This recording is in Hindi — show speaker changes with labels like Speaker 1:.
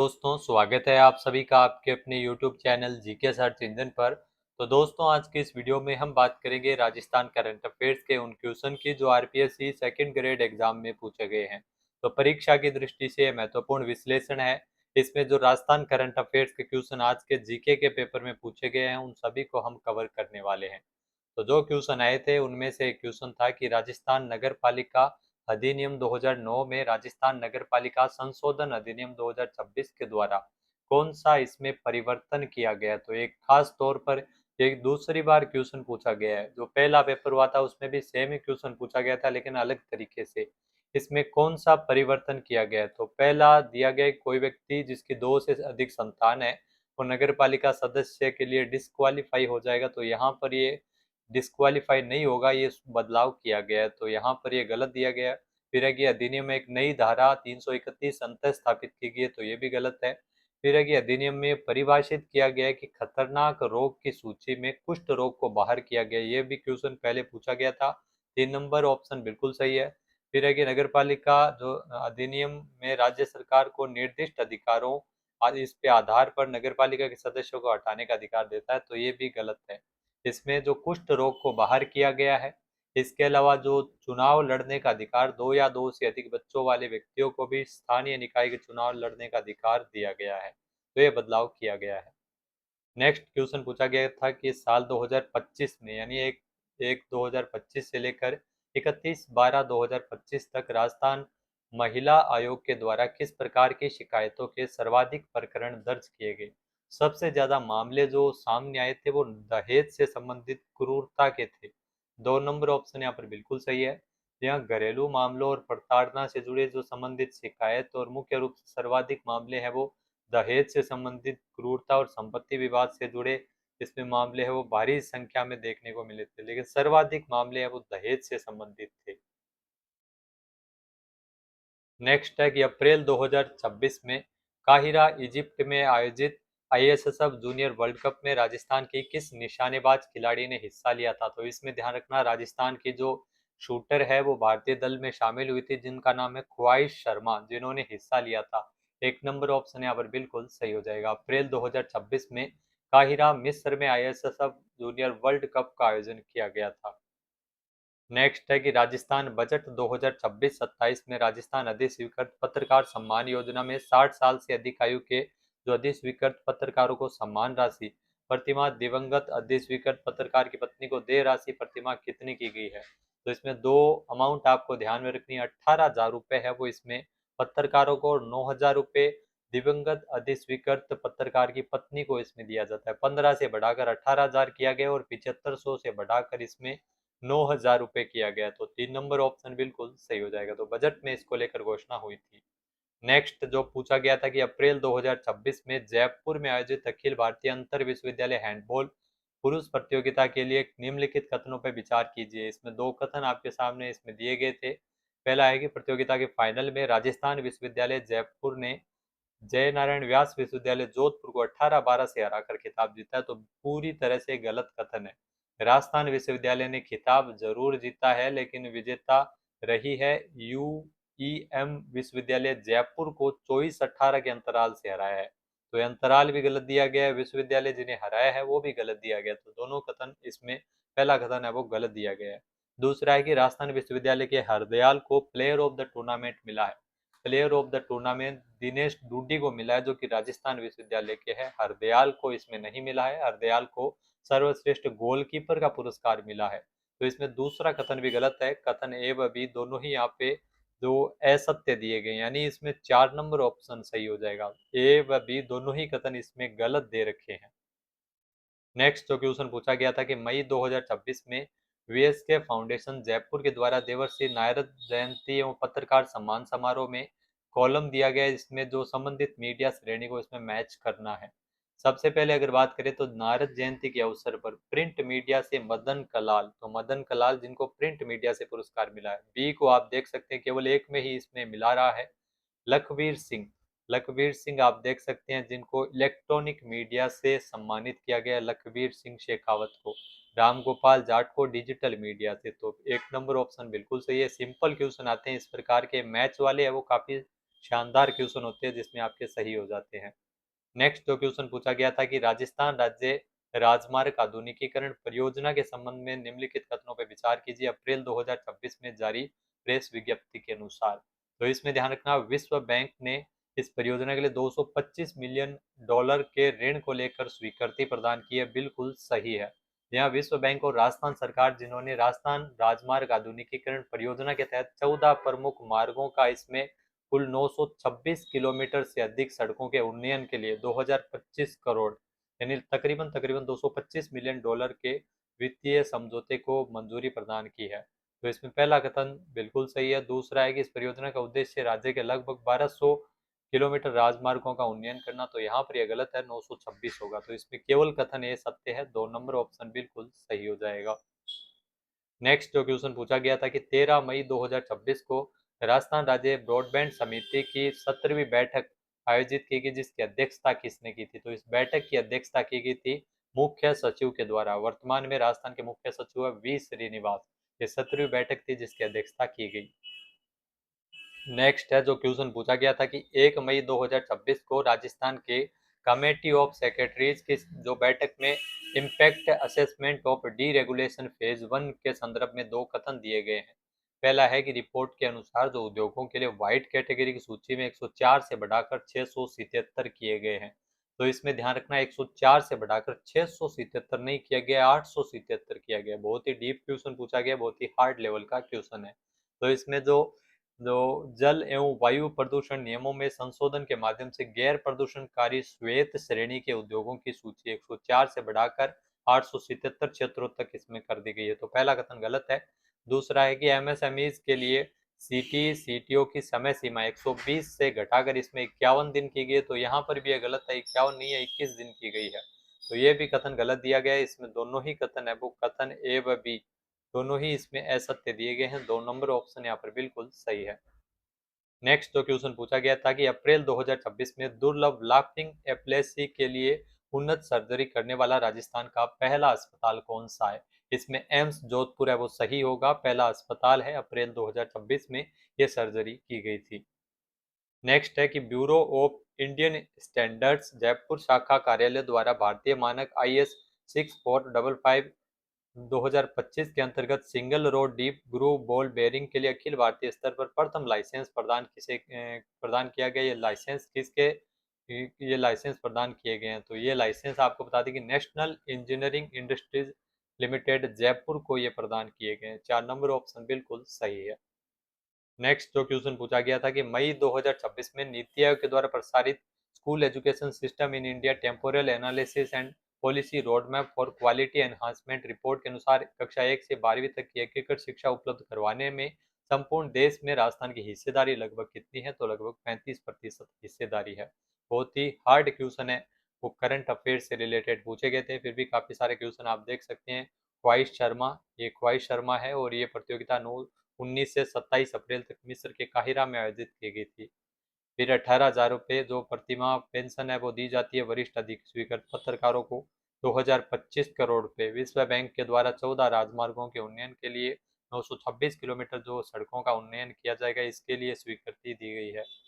Speaker 1: दोस्तों, स्वागत है आप सभी का आपके अपने YouTube channel GK search engine पर। तो दोस्तों, आज के इस वीडियो में हम बात करेंगे राजस्थान करंट अफेयर्स के उन क्वेश्चन की जो आरपीएससी सेकंड ग्रेड एग्जाम में पूछे गए हैं। तो परीक्षा की दृष्टि से महत्वपूर्ण विश्लेषण है। इसमें जो राजस्थान करंट अफेयर्स के क्वेश्चन आज के जीके के पेपर में पूछे गए हैं, उन सभी को हम कवर करने वाले हैं। तो जो क्वेश्चन आए थे उनमें से एक क्वेश्चन था कि राजस्थान नगर पालिका अधिनियम 2009 में राजस्थान नगर पालिका संशोधन अधिनियम 2026 के द्वारा कौन सा इसमें परिवर्तन किया गया। तो एक खास तौर पर एक दूसरी बार क्वेश्चन पूछा गया है। जो पहला पेपर हुआ था उसमें भी सेम ही क्वेश्चन पूछा गया था, लेकिन अलग तरीके से। इसमें कौन सा परिवर्तन किया गया है? तो पहला दिया गया कोई व्यक्ति जिसकी 2 से अधिक संतान है वो नगर पालिका सदस्य के लिए डिस्क्वालीफाई हो जाएगा। तो यहाँ पर ये डिस्क्वालीफाई नहीं होगा, ये बदलाव किया गया है, तो यहाँ पर ये गलत दिया गया है। फिर है कि अधिनियम में एक नई धारा 331 अंतः स्थापित की गई है, तो ये भी गलत है। फिर है कि अधिनियम में परिभाषित किया गया है कि खतरनाक रोग की सूची में कुष्ठ रोग को बाहर किया गया, ये भी क्वेश्चन पहले पूछा गया था। 3 नंबर ऑप्शन बिल्कुल सही है। फिर है कि नगर पालिका जो अधिनियम में राज्य सरकार को निर्दिष्ट अधिकारों और इस पे आधार पर नगर पालिका के सदस्यों को हटाने का अधिकार देता है, तो ये भी गलत है। इसमें जो कुष्ठ रोग को बाहर किया गया है। इसके अलावा जो चुनाव लड़ने का अधिकार 2 या 2 से अधिक बच्चों वाले व्यक्तियों को भी स्थानीय निकाय के चुनाव लड़ने का अधिकार दिया गया है, तो ये बदलाव किया गया है। नेक्स्ट क्वेश्चन पूछा गया था कि साल 2025 में यानी एक एक 2025 से लेकर 31/12/2025 तक राजस्थान महिला आयोग के द्वारा किस प्रकार की शिकायतों के सर्वाधिक प्रकरण दर्ज किए गए। सबसे ज्यादा मामले जो सामने आए थे वो दहेज से संबंधित क्रूरता के थे। 2 नंबर ऑप्शन यहाँ पर बिल्कुल सही है। यहाँ घरेलू मामलों और प्रताड़ना से जुड़े जो संबंधित शिकायत और मुख्य रूप से सर्वाधिक मामले हैं वो दहेज से संबंधित क्रूरता और संपत्ति विवाद से जुड़े इसमें मामले हैं वो भारी संख्या में देखने को मिले थे, लेकिन सर्वाधिक मामले हैं वो दहेज से संबंधित थे। नेक्स्ट है कि अप्रैल 2026 में काहिरा इजिप्ट में आयोजित आईएसएसएफ जूनियर वर्ल्ड कप में राजस्थान की किस निशानेबाज खिलाड़ी ने हिस्सा लिया था। तो इसमें ध्यान रखना, राजस्थान की जो शूटर है वो भारतीय दल में शामिल हुई थी, जिनका नाम है ख्वाहिश शर्मा, जिन्होंने हिस्सा लिया था। 1 नंबर ऑप्शन यहाँ पर बिल्कुल सही हो जाएगा। अप्रैल 2026 में काहिरा मिस्र में आईएसएसएफ जूनियर वर्ल्ड कप का आयोजन किया गया था। नेक्स्ट है कि राजस्थान बजट 2026-27 में राजस्थान अधिस्वीकृत पत्रकार सम्मान योजना में 60 साल से अधिक आयु के जो अधिस्वीकृत पत्रकारों को सम्मान राशि प्रतिमाह दिवंगत अधिस्वीकृत पत्रकार की पत्नी को देय राशि प्रतिमाह कितनी की गई है। तो इसमें दो अमाउंट आपको ध्यान में रखनी है। 18,000 रुपये है वो इसमें पत्रकारों को, और 9,000 रुपये दिवंगत अधिस्वीकृत पत्रकार की पत्नी को इसमें दिया जाता है। 15 से बढ़ाकर 18,000 किया गया और 7500 से बढ़ाकर इसमें 9,000 रुपये किया गया। तो 3 नंबर ऑप्शन बिल्कुल सही हो जाएगा। तो बजट में इसको लेकर घोषणा हुई थी। नेक्स्ट जो पूछा गया था कि अप्रैल 2026 में जयपुर में आयोजित अखिल भारतीय अंतर विश्वविद्यालय हैंडबॉल पुरुष प्रतियोगिता के लिए निम्नलिखित कथनों पर विचार कीजिए। इसमें दो कथन आपके सामने इसमें दिए गए थे। पहला है कि प्रतियोगिता के फाइनल में राजस्थान विश्वविद्यालय जयपुर ने जय नारायण व्यास विश्वविद्यालय जोधपुर को 18-12 से हराकर खिताब जीता है, तो पूरी तरह से गलत कथन है। राजस्थान विश्वविद्यालय ने खिताब जरूर जीता है, लेकिन विजेता रही है यूईएम विश्वविद्यालय जयपुर को 24-18 के अंतराल से हराया है। तो ये अंतराल भी गलत दिया गया है, विश्वविद्यालय जिन्हें हराया है वो भी गलत दिया गया। तो दोनों कथन इसमें पहला कथन है वो गलत दिया गया है। दूसरा है कि राजस्थान विश्वविद्यालय के हरदयाल को प्लेयर ऑफ द टूर्नामेंट मिला है। Player of the tournament Dinesh Dudi को मिला है, जो कि राजस्थान विश्वविद्यालय के हैं। हरदयाल को इसमें नहीं मिला है। हरदयाल को सर्वश्रेष्ठ गोलकीपर का पुरस्कार मिला है। तो इसमें दूसरा कथन भी गलत है। कथन ए व बी दोनों ही यहाँ पे जो असत्य दिए गए, यानी इसमें 4 नंबर ऑप्शन सही हो जाएगा। ए व बी दोनों ही कथन इसमें गलत दे रखे हैं। नेक्स्ट जो क्वेश्चन पूछा गया था कि मई 2026 में वीएसके फाउंडेशन जयपुर के द्वारा देवर्षि नारद जयंती एवं पत्रकार सम्मान समारोह में कॉलम दिया गया है, इसमें जो संबंधित मीडिया श्रेणी को इसमें मैच करना है। सबसे पहले अगर बात करें तो नारद जयंती के अवसर पर प्रिंट मीडिया से मदन कलाल, तो मदन कलाल जिनको प्रिंट मीडिया से पुरस्कार मिला है। बी को आप देख सकते हैं केवल एक में ही इसमें मिला रहा है। लखवीर सिंह, लखवीर सिंह आप देख सकते हैं जिनको इलेक्ट्रॉनिक मीडिया से सम्मानित किया गया, लखवीर सिंह शेखावत को। रामगोपाल जाट को डिजिटल मीडिया से। तो 1 नंबर ऑप्शन बिल्कुल सही है। सिंपल क्वेश्चन आते हैं इस प्रकार के मैच वाले है वो काफी शानदार क्वेश्चन होते हैं जिसमें आपके सही हो जाते हैं। नेक्स्ट जो क्वेश्चन पूछा गया था कि राजस्थान राज्य राजमार्ग आधुनिकीकरण परियोजना के संबंध में निम्नलिखित कथनों पर विचार कीजिए अप्रैल 2026 में जारी प्रेस विज्ञप्ति के अनुसार। तो इसमें ध्यान रखना, विश्व बैंक ने इस परियोजना के लिए 225 मिलियन डॉलर के ऋण को लेकर स्वीकृति प्रदान की है, बिल्कुल सही है। यहाँ विश्व बैंक और राजस्थान सरकार, जिन्होंने राजस्थान राजमार्ग आधुनिकीकरण परियोजना के तहत 14 प्रमुख मार्गों का इसमें कुल 926 किलोमीटर से अधिक सड़कों के उन्नयन के लिए 2025 करोड़ यानी तकरीबन तकरीबन 225 मिलियन डॉलर के वित्तीय समझौते को मंजूरी प्रदान की है। तो इसमें पहला कथन बिल्कुल सही है। दूसरा है कि इस परियोजना का उद्देश्य राज्य के लगभग 1200 किलोमीटर राजमार्गों का उन्नयन करना, तो यहाँ पर यह गलत है, 926 होगा। तो इसमें केवल कथन ए सत्य है, 2 नंबर ऑप्शन बिल्कुल सही हो जाएगा। नेक्स्ट जो क्वेश्चन पूछा गया था कि 13 मई 2026 को राजस्थान राज्य ब्रॉडबैंड समिति की 17वीं बैठक आयोजित की गई, जिसकी अध्यक्षता किसने की थी? तो इस बैठक की अध्यक्षता की गई थी मुख्य सचिव के द्वारा। वर्तमान में राजस्थान के मुख्य सचिव है वी श्रीनिवास। ये 17वीं बैठक थी जिसकी अध्यक्षता की गई। नेक्स्ट है जो क्वेश्चन पूछा गया था कि 1 मई 2026 को राजस्थान के कमेटी ऑफ सेक्रेटरीज की जो बैठक में impact assessment of deregulation phase 1 के संदर्भ में 2 कथन दिए गए हैं। पहला है कि रिपोर्ट के अनुसार जो उद्योगों के लिए व्हाइट कैटेगरी की सूची में 104 से बढ़ाकर 677 किए गए हैं। तो इसमें ध्यान रखना, 104 से बढ़ाकर 677 नहीं किया गया, 877 किया गया। बहुत ही डीप क्वेश्चन पूछा गया, बहुत ही हार्ड लेवल का क्वेश्चन है। तो इसमें जो जो जल एवं वायु प्रदूषण नियमों में संशोधन के माध्यम से गैर प्रदूषणकारी श्वेत श्रेणी के उद्योगों की सूची 104 से बढ़ाकर 877 क्षेत्रों तक इसमें कर दी गई है। तो पहला कथन गलत है। दूसरा है कि एमएसएमईज के लिए सीटीओ की समय सीमा 120 से घटाकर इसमें 51 दिन की गई है। तो यहाँ पर भी यह गलत है, 51 नहीं है, 21 दिन की गई है। तो ये भी कथन गलत दिया गया है। इसमें दोनों ही कथन है वो कथन ए व बी दोनों ही इसमें असत्य दिए गए हैं। 2 नंबर ऑप्शन यहाँ पर बिल्कुल सही है। नेक्स्ट जो क्वेश्चन पूछा गया था कि अप्रैल 2026 में दुर्लभ लाफिंग एप्लेसी के लिए उन्नत सर्जरी करने वाला राजस्थान का पहला अस्पताल कौन सा है? इसमें एम्स जोधपुर है, वो सही होगा। पहला अस्पताल है, अप्रैल 2026 में ये सर्जरी की गई थी। नेक्स्ट है कि bureau of Indian standards Jaipur शाखा कार्यालय द्वारा भारतीय मानक IS 6455 2025 के अंतर्गत single road deep groove ball bearing के लिए अखिल भारतीय स्तर पर प्रथम लाइसेंस प्रदान किया गया। ये लाइसेंस किसके ये लाइसेंस प्रदान किए गए हैं? तो ये लाइसेंस आपको बता दें कि national engineering industries limited Jaipur को ये प्रदान किए गए हैं। 4 नंबर ऑप्शन बिल्कुल सही है। नेक्स्ट जो क्वेश्चन पूछा गया था कि मई 2026 में नीति आयोग के द्वारा प्रसारित school education system in India temporal analysis and policy road map for quality enhancement report के अनुसार कक्षा 1 से 12वीं तक की एकीकृत शिक्षा उपलब्ध करवाने में संपूर्ण देश में राजस्थान की हिस्सेदारी लगभग कितनी है? तो लगभग 35% हिस्सेदारी है। बहुत ही हार्ड क्वेश्चन है, वो करंट अफेयर से रिलेटेड पूछे गए थे, फिर भी काफी सारे क्वेश्चन आप देख सकते हैं। ख्वाहिश शर्मा, ये ख्वाहिश शर्मा है और ये प्रतियोगिता 19 से 27 अप्रैल तक मिस्र के काहिरा में आयोजित की गई थी। फिर 18,000 रुपये जो प्रतिमाह पेंशन है वो दी जाती है वरिष्ठ अधिक स्वीकृत पत्रकारों को। 2025 करोड़ रुपए विश्व बैंक के द्वारा 14 राजमार्गों के उन्नयन के लिए 926 किलोमीटर जो सड़कों का उन्नयन किया जाएगा, इसके लिए स्वीकृति दी गई है।